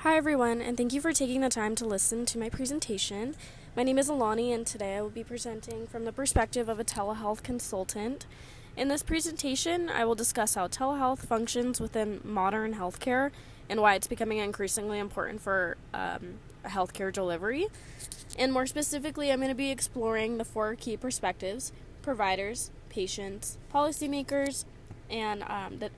Hi everyone, and thank you for taking the time to listen to my presentation. My name is Alani, and today I will be presenting from the perspective of a telehealth consultant. In this presentation, I will discuss how telehealth functions within modern healthcare and why it's becoming increasingly important for healthcare delivery. And more specifically, I'm going to be exploring the four key perspectives: providers, patients, policymakers, and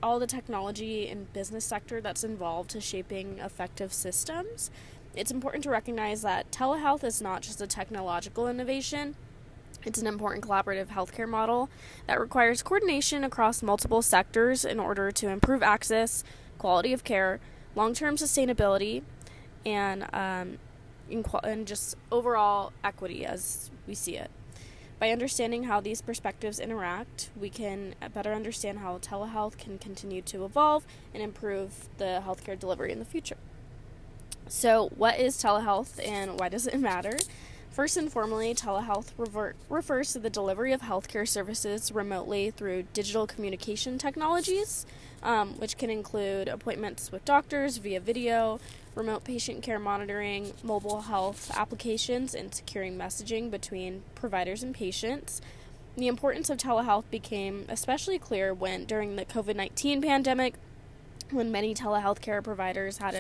all the technology and business sector that's involved to shaping effective systems. It's important to recognize that telehealth is not just a technological innovation. It's an important collaborative healthcare model that requires coordination across multiple sectors in order to improve access, quality of care, long-term sustainability, and just overall equity as we see it. By understanding how these perspectives interact, we can better understand how telehealth can continue to evolve and improve the healthcare delivery in the future. So, what is telehealth and why does it matter? First and foremost, telehealth refers to the delivery of healthcare services remotely through digital communication technologies, which can include appointments with doctors via video, remote patient care monitoring, mobile health applications, and securing messaging between providers and patients. The importance of telehealth became especially clear during the COVID-19 pandemic, when many healthcare providers had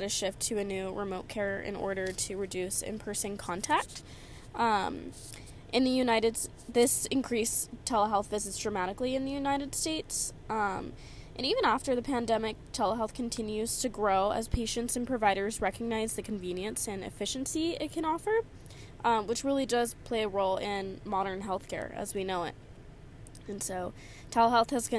to shift to a new remote care in order to reduce in-person contact. This increased telehealth visits dramatically in the United States. And even after the pandemic, telehealth continues to grow as patients and providers recognize the convenience and efficiency it can offer, which really does play a role in modern healthcare as we know it. And so telehealth has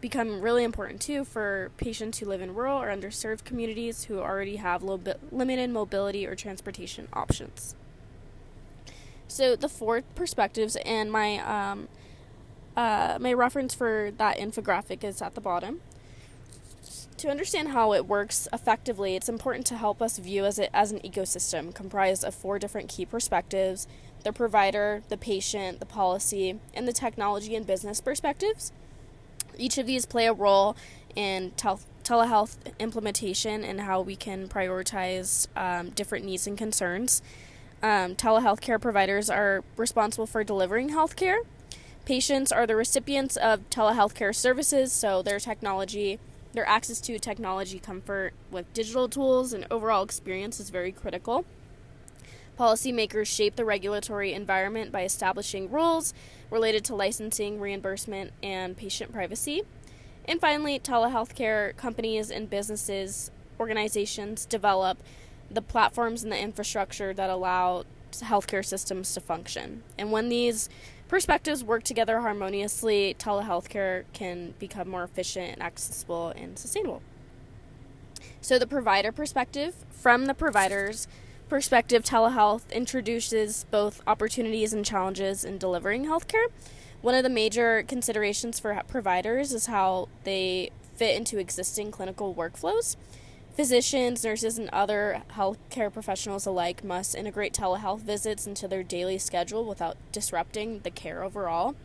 become really important too for patients who live in rural or underserved communities who already have limited mobility or transportation options. So the four perspectives and my reference for that infographic is at the bottom. To understand how it works effectively, it's important to help us view it as an ecosystem comprised of four different key perspectives: the provider, the patient, the policy, and the technology and business perspectives. Each of these play a role in telehealth implementation and how we can prioritize different needs and concerns. Telehealth care providers are responsible for delivering healthcare. Patients are the recipients of telehealth care services, so their access to technology comfort with digital tools and overall experience is very critical. Policymakers shape the regulatory environment by establishing rules related to licensing, reimbursement, and patient privacy. And finally, telehealth care companies and organizations develop the platforms and the infrastructure that allow healthcare systems to function. And when these perspectives work together harmoniously, telehealth care can become more efficient and accessible and sustainable. So the provider perspective: from the provider's perspective, telehealth introduces both opportunities and challenges in delivering healthcare. One of the major considerations for providers is how they fit into existing clinical workflows. Physicians, nurses, and other healthcare professionals alike must integrate telehealth visits into their daily schedule without disrupting the care overall.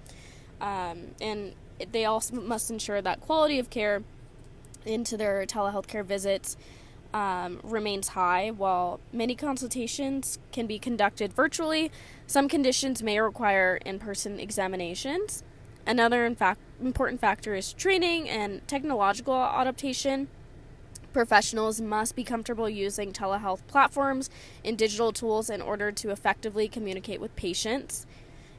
And they also must ensure that quality of care into their telehealth care visits remains high. While many consultations can be conducted virtually, some conditions may require in-person examinations. Another important factor is training and technological adaptation. Professionals must be comfortable using telehealth platforms and digital tools in order to effectively communicate with patients.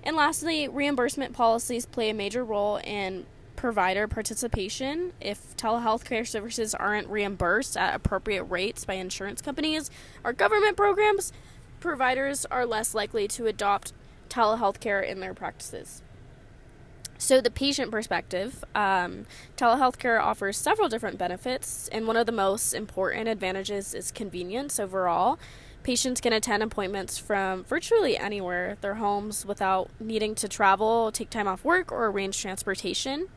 And lastly, reimbursement policies play a major role in provider participation. If telehealth care services aren't reimbursed at appropriate rates by insurance companies or government programs, providers are less likely to adopt telehealth care in their practices. So the patient perspective: telehealth care offers several different benefits, and one of the most important advantages is convenience overall. Patients can attend appointments from virtually anywhere, their homes, without needing to travel, take time off work, or arrange transportation.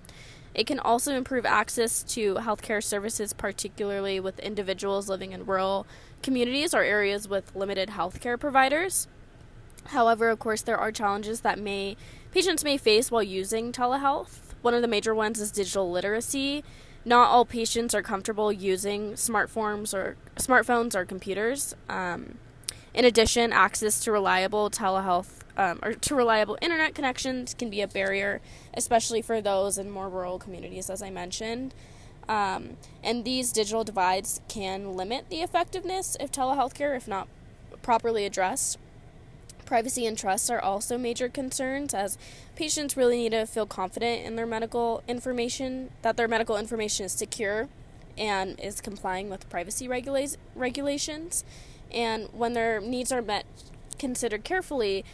It can also improve access to healthcare services, particularly with individuals living in rural communities or areas with limited healthcare providers. However, of course, there are challenges that patients may face while using telehealth. One of the major ones is digital literacy. Not all patients are comfortable using smartphones or computers. In addition, access to reliable telehealth or to reliable internet connections can be a barrier, especially for those in more rural communities, as I mentioned. And these digital divides can limit the effectiveness of telehealth care if not properly addressed. Privacy and trust are also major concerns, as patients really need to feel confident in their medical information, that their medical information is secure and is complying with privacy regulations. And when their needs are considered carefully,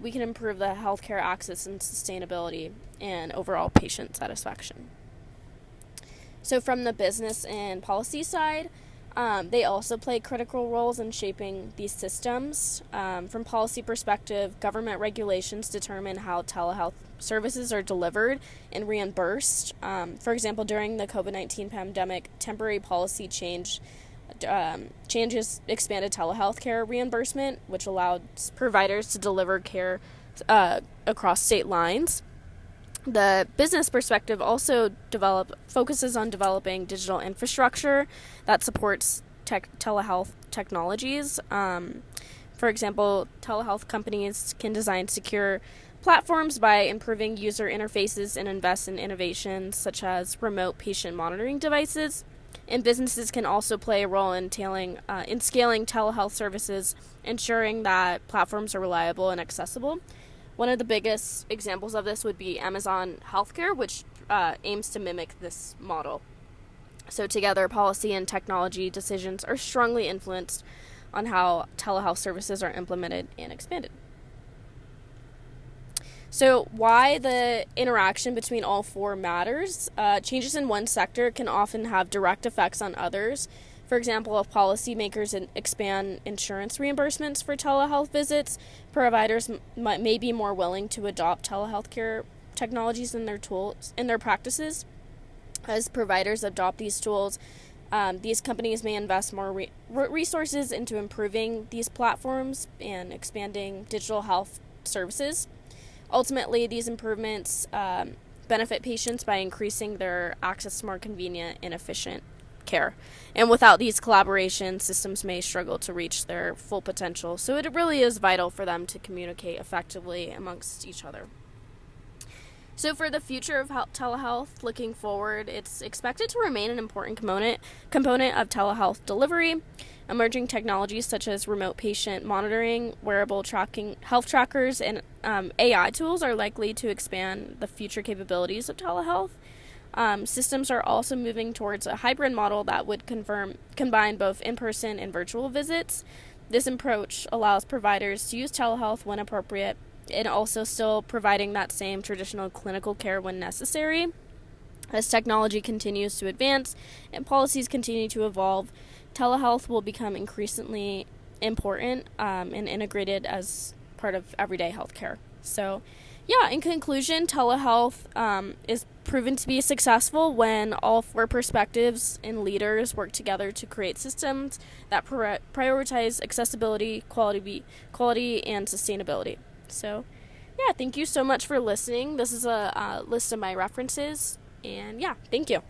we can improve the healthcare access and sustainability and overall patient satisfaction. So from the business and policy side, they also play critical roles in shaping these systems. From policy perspective, government regulations determine how telehealth services are delivered and reimbursed. For example, during the COVID-19 pandemic, temporary policy changes expanded telehealth care reimbursement, which allowed providers to deliver care across state lines. The business perspective also focuses on developing digital infrastructure that supports telehealth technologies. For example, telehealth companies can design secure platforms by improving user interfaces and invest in innovations such as remote patient monitoring devices. And businesses can also play a role in scaling telehealth services, ensuring that platforms are reliable and accessible. One of the biggest examples of this would be Amazon Healthcare, which aims to mimic this model. So together, policy and technology decisions are strongly influenced on how telehealth services are implemented and expanded. So why the interaction between all four matters? Changes in one sector can often have direct effects on others. For example, if policymakers expand insurance reimbursements for telehealth visits, providers may be more willing to adopt telehealth care technologies in their practices. As providers adopt these tools, these companies may invest more resources into improving these platforms and expanding digital health services. Ultimately, these improvements benefit patients by increasing their access to more convenient and efficient care. And without these collaborations, systems may struggle to reach their full potential. So it really is vital for them to communicate effectively amongst each other. So for the future of telehealth, looking forward, it's expected to remain an important component of telehealth delivery. Emerging technologies such as remote patient monitoring, wearable tracking, health trackers, and AI tools are likely to expand the future capabilities of telehealth. Systems are also moving towards a hybrid model that would combine both in-person and virtual visits. This approach allows providers to use telehealth when appropriate and also still providing that same traditional clinical care when necessary. As technology continues to advance and policies continue to evolve, telehealth will become increasingly important and integrated as part of everyday healthcare. So, in conclusion, telehealth is proven to be successful when all four perspectives and leaders work together to create systems that prioritize accessibility, quality, and sustainability. So, thank you so much for listening. This is a list of my references, and thank you.